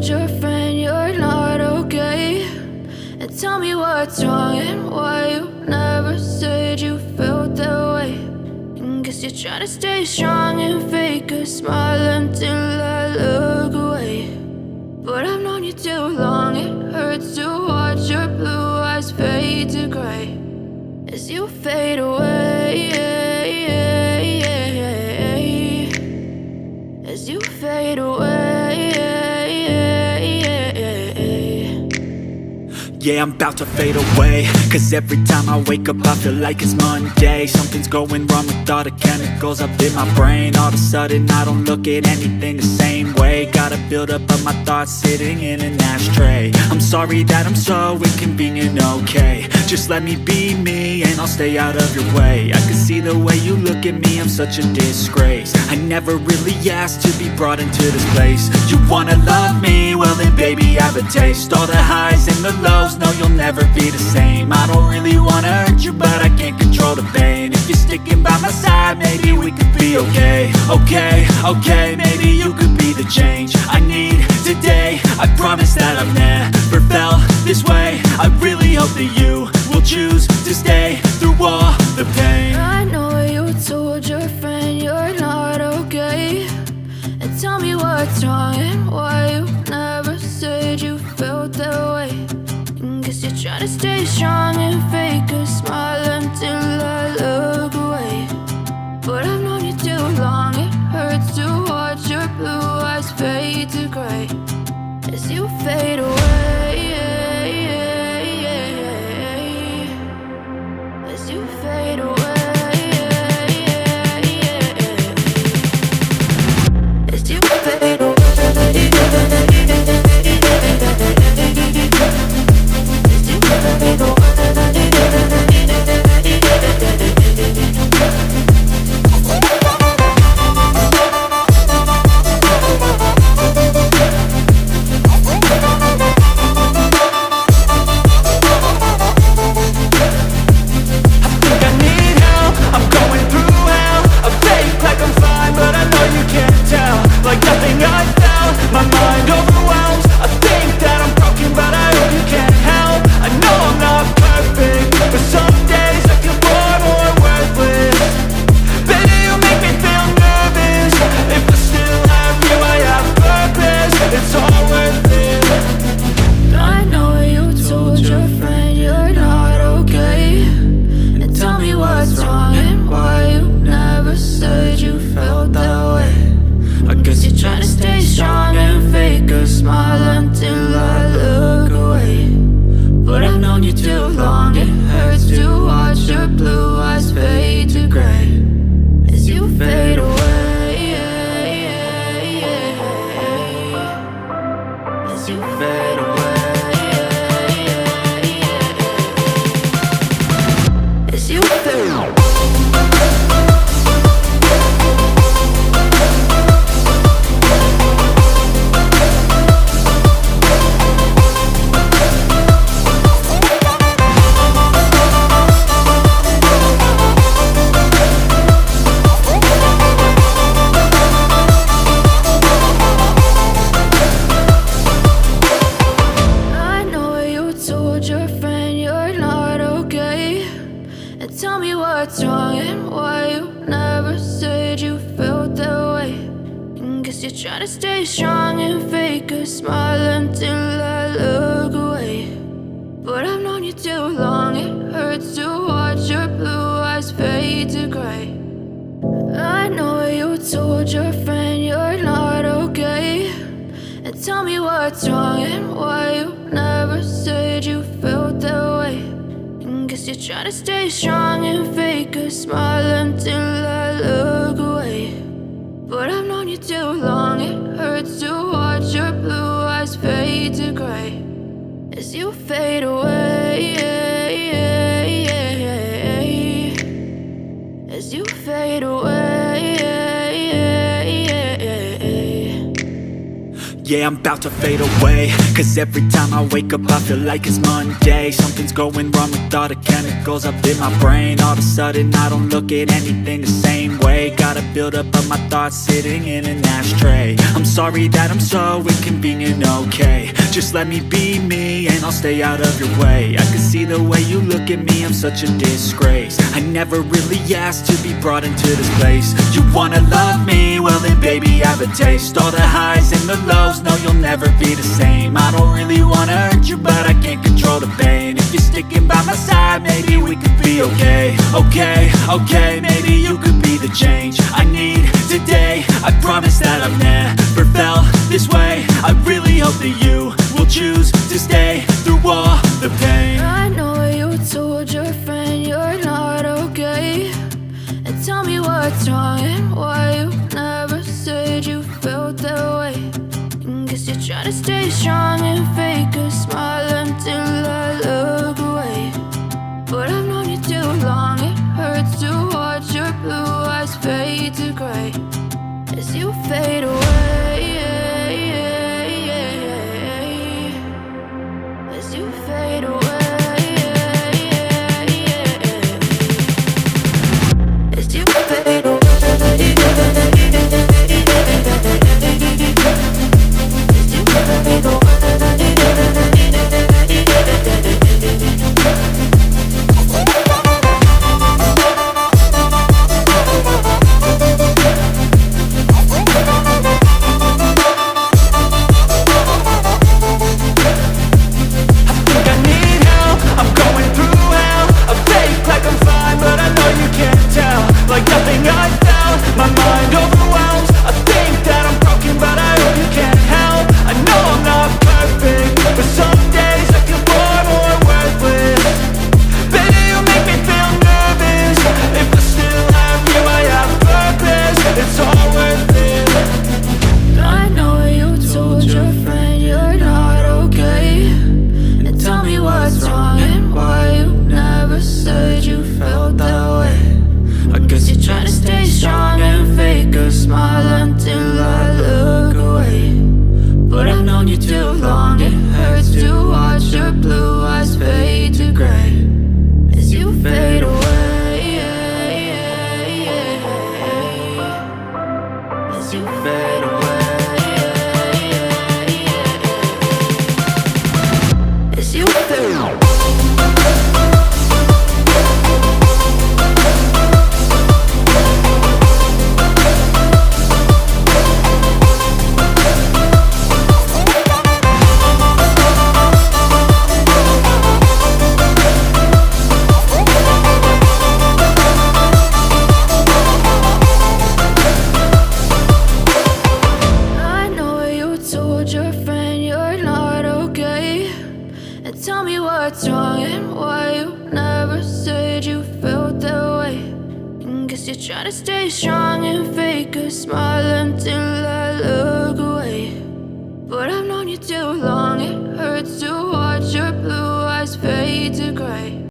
told your friend you're not okay, and tell me what's wrong and why you never said you felt that way. And guess you're trying to stay strong and fake a smile until I look away. But I've known you too long, it hurts to watch your blue eyes fade to gray as you fade away, as you fade away. Yeah, I'm about to fade away, cause every time I wake up I feel like it's Monday. Something's going wrong with all the chemicals up in my brain. All of a sudden I don't look at anything the same way. Got a buildup of my thoughts sitting in an ashtray. I'm sorry that I'm so inconvenient, okay. Just let me be me and I'll stay out of your way. I can see the way you look at me, I'm such a disgrace. I never really asked to be brought into this place. You wanna love me? Well then baby have a taste. All the highs and the lows, no you'll never be the same. I don't really wanna hurt you but I can't control the pain. If you're sticking by my side maybe we could be okay. Okay, maybe you could be the change I need today. I promise that I've never felt this way. I really hope that you will choose to stay through all the pain. I know you told your friend you're not okay, and tell me what's wrong and why you never said you felt that way. And guess you're trying to stay strong and fake a smile until I look away. But I've known you too long, it hurts to watch your blue eyes fade to gray as you fade away, as you fade away, as you fade away. yeah, I'm about to fade away. Cause every time I wake up I feel like it's Monday. Something's going wrong with all the chemicals up in my brain. All of a sudden I don't look at anything the same way. Gotta build up of my thoughts sitting in an ashtray. I'm sorry that I'm so inconvenient, okay. Just let me be me and I'll stay out of your way. I can see the way you look at me, I'm such a disgrace. I never really asked to be brought into this place. You wanna love me? Well then baby, have a taste. All the highs and the lows, no you'll never be the same. I don't really wanna hurt you, but I can't control the pain. If you're sticking by my side, maybe we could be okay. Okay, maybe you could be the change I need today. I promise that I've never felt this way. I really hope that you will choose to stay through all the pain. I know you told your friend you're not okay, and tell me what's wrong and why you never said you felt that way. And guess you're trying to stay strong and fake a smile until I look away. But I've known you too long, it hurts to watch your blue eyes fade to gray as you fade away. As you fade away. As you fade away. As you fade away. Like nothing I felt, my mind overwhelms. I think that I'm broken, but I hope you can't help. I know I'm not perfect, but some days I feel more worthless. Baby, you make me feel nervous. If I still have you, I have purpose. It's all worth it. I know you told your friend you're not okay, and tell me what's wrong and why you never said you felt that way. I guess you're trying to stay strong and fake a smile until I look away. But I've known you too long, it hurts to watch your blue eyes fade to gray as you fade away. As you fade away. As you fade away. Tell me what's wrong and why you never said you felt that way. And guess you're trying to stay strong and fake a smile until I look away. But I've known you too long, it hurts to